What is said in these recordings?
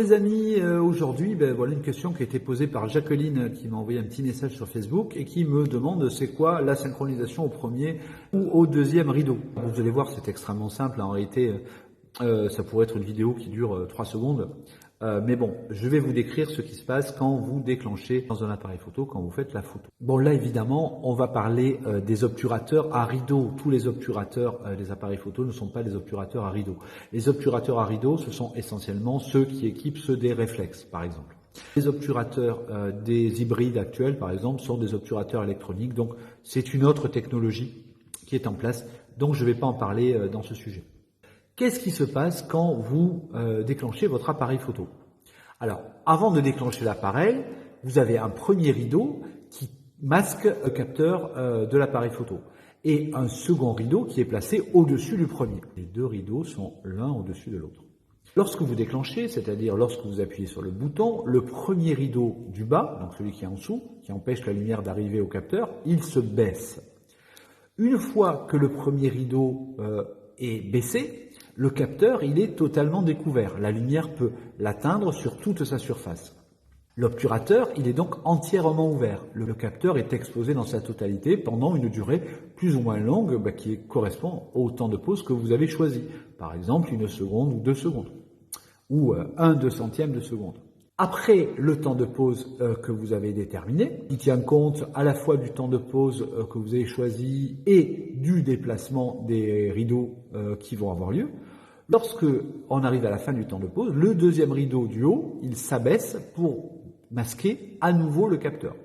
les amis, aujourd'hui, voilà une question qui a été posée par Jacqueline qui m'a envoyé un petit message sur Facebook et qui me demande c'est quoi la synchronisation au premier ou au deuxième rideau. Vous allez voir, c'est extrêmement simple. En réalité, ça pourrait être une vidéo qui dure 3 secondes. Mais bon, je vais vous décrire ce qui se passe quand vous déclenchez dans un appareil photo, quand vous faites la photo. Bon, là, évidemment, on va parler des obturateurs à rideau. Tous les obturateurs des appareils photo ne sont pas des obturateurs à rideau. Les obturateurs à rideau, ce sont essentiellement ceux qui équipent ceux des réflexes, par exemple. Les obturateurs des hybrides actuels, par exemple, sont des obturateurs électroniques. Donc, c'est une autre technologie qui est en place. Donc, je ne vais pas en parler dans ce sujet. Qu'est-ce qui se passe quand vous déclenchez votre appareil photo? Alors, avant de déclencher l'appareil, vous avez un premier rideau qui masque le capteur de l'appareil photo et un second rideau qui est placé au-dessus du premier. Les deux rideaux sont l'un au-dessus de l'autre. Lorsque vous déclenchez, c'est-à-dire lorsque vous appuyez sur le bouton, le premier rideau du bas, donc celui qui est en dessous, qui empêche la lumière d'arriver au capteur, il se baisse. Une fois que le premier rideau est baissé, le capteur, il est totalement découvert. La lumière peut l'atteindre sur toute sa surface. L'obturateur, il est donc entièrement ouvert. Le capteur est exposé dans sa totalité pendant une durée plus ou moins longue qui correspond au temps de pause que vous avez choisi. Par exemple, 1 seconde ou 2 secondes. Ou 1/200 de seconde. Après le temps de pause que vous avez déterminé, qui tient compte à la fois du temps de pause que vous avez choisi et du déplacement des rideaux qui vont avoir lieu, lorsque on arrive à la fin du temps de pause, le deuxième rideau du haut, il s'abaisse pour masquer à nouveau le capteur.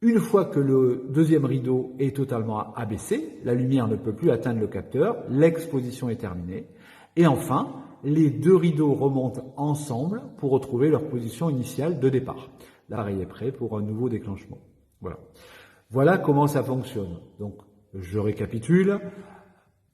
Une fois que le deuxième rideau est totalement abaissé, la lumière ne peut plus atteindre le capteur, l'exposition est terminée, et enfin, les deux rideaux remontent ensemble pour retrouver leur position initiale de départ. L'appareil est prêt pour un nouveau déclenchement. Voilà comment ça fonctionne. Donc, je récapitule.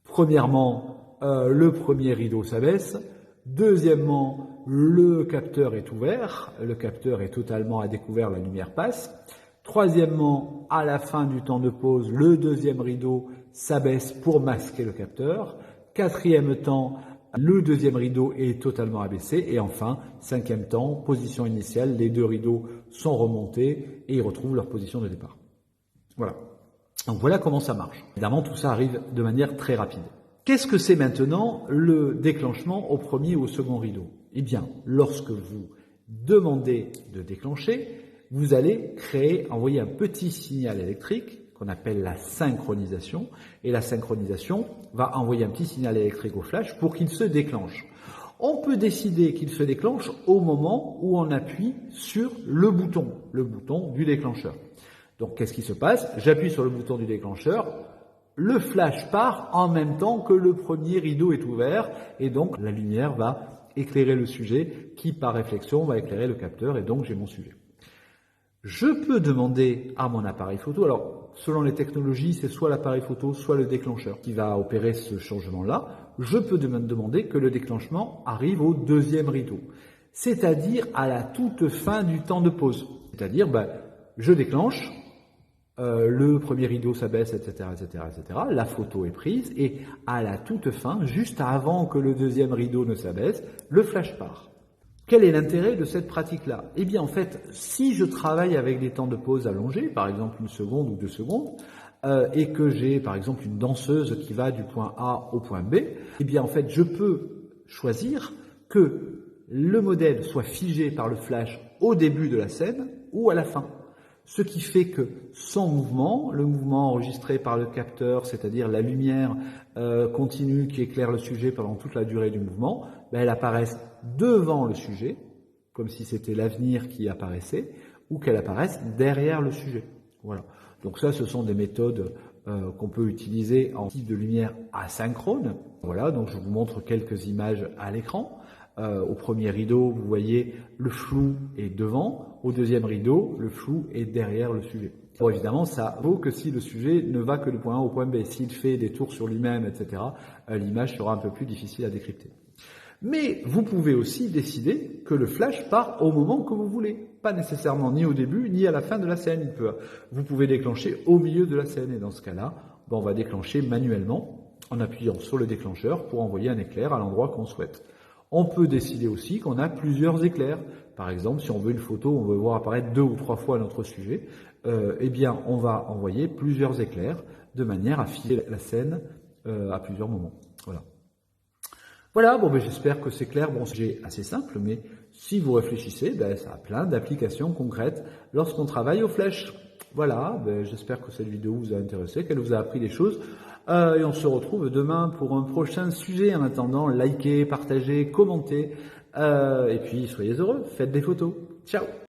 Premièrement, le premier rideau s'abaisse. Deuxièmement, le capteur est ouvert. Le capteur est totalement à découvert, la lumière passe. Troisièmement, à la fin du temps de pause, le deuxième rideau s'abaisse pour masquer le capteur. Quatrième temps, le deuxième rideau est totalement abaissé. Et enfin, cinquième temps, position initiale, les deux rideaux sont remontés et ils retrouvent leur position de départ. Voilà. Donc voilà comment ça marche. Évidemment, tout ça arrive de manière très rapide. Qu'est-ce que c'est maintenant le déclenchement au premier ou au second rideau? Eh bien, lorsque vous demandez de déclencher, vous allez envoyer un petit signal électrique qu'on appelle la synchronisation, et la synchronisation va envoyer un petit signal électrique au flash pour qu'il se déclenche. On peut décider qu'il se déclenche au moment où on appuie sur le bouton du déclencheur. Donc qu'est-ce qui se passe? J'appuie sur le bouton du déclencheur, le flash part en même temps que le premier rideau est ouvert, et donc la lumière va éclairer le sujet qui par réflexion va éclairer le capteur, et donc j'ai mon sujet. Je peux demander à mon appareil photo, alors selon les technologies, c'est soit l'appareil photo, soit le déclencheur qui va opérer ce changement-là. Je peux demander que le déclenchement arrive au deuxième rideau, c'est-à-dire à la toute fin du temps de pause. C'est-à-dire, je déclenche, le premier rideau s'abaisse, etc., etc., etc. La photo est prise et à la toute fin, juste avant que le deuxième rideau ne s'abaisse, le flash part. Quel est l'intérêt de cette pratique-là? Eh bien, en fait, si je travaille avec des temps de pause allongés, par exemple 1 seconde ou 2 secondes, et que j'ai, par exemple, une danseuse qui va du point A au point B, eh bien, en fait, je peux choisir que le modèle soit figé par le flash au début de la scène ou à la fin. Ce qui fait que son mouvement, le mouvement enregistré par le capteur, c'est-à-dire la lumière continue qui éclaire le sujet pendant toute la durée du mouvement, elle apparaisse devant le sujet, comme si c'était l'avenir qui apparaissait, ou qu'elle apparaisse derrière le sujet. Voilà. Donc ça, ce sont des méthodes qu'on peut utiliser en type de lumière asynchrone. Voilà, donc je vous montre quelques images à l'écran. Au premier rideau, vous voyez le flou est devant. Au deuxième rideau, le flou est derrière le sujet. Bon, évidemment, ça vaut que si le sujet ne va que du point A au point B. S'il fait des tours sur lui-même, etc., l'image sera un peu plus difficile à décrypter. Mais vous pouvez aussi décider que le flash part au moment que vous voulez. Pas nécessairement ni au début, ni à la fin de la scène. Vous pouvez déclencher au milieu de la scène. Et dans ce cas-là, on va déclencher manuellement en appuyant sur le déclencheur pour envoyer un éclair à l'endroit qu'on souhaite. On peut décider aussi qu'on a plusieurs éclairs. Par exemple, si on veut une photo, on veut voir apparaître 2 ou 3 fois notre sujet, eh bien, on va envoyer plusieurs éclairs de manière à filer la scène à plusieurs moments. Voilà. Voilà, bon, ben, j'espère que c'est clair. Bon, c'est assez simple, mais si vous réfléchissez, ben, ça a plein d'applications concrètes lorsqu'on travaille aux flèches. Voilà, ben, j'espère que cette vidéo vous a intéressé, qu'elle vous a appris des choses. Et on se retrouve demain pour un prochain sujet. En attendant, likez, partagez, commentez. Et puis, soyez heureux, faites des photos. Ciao!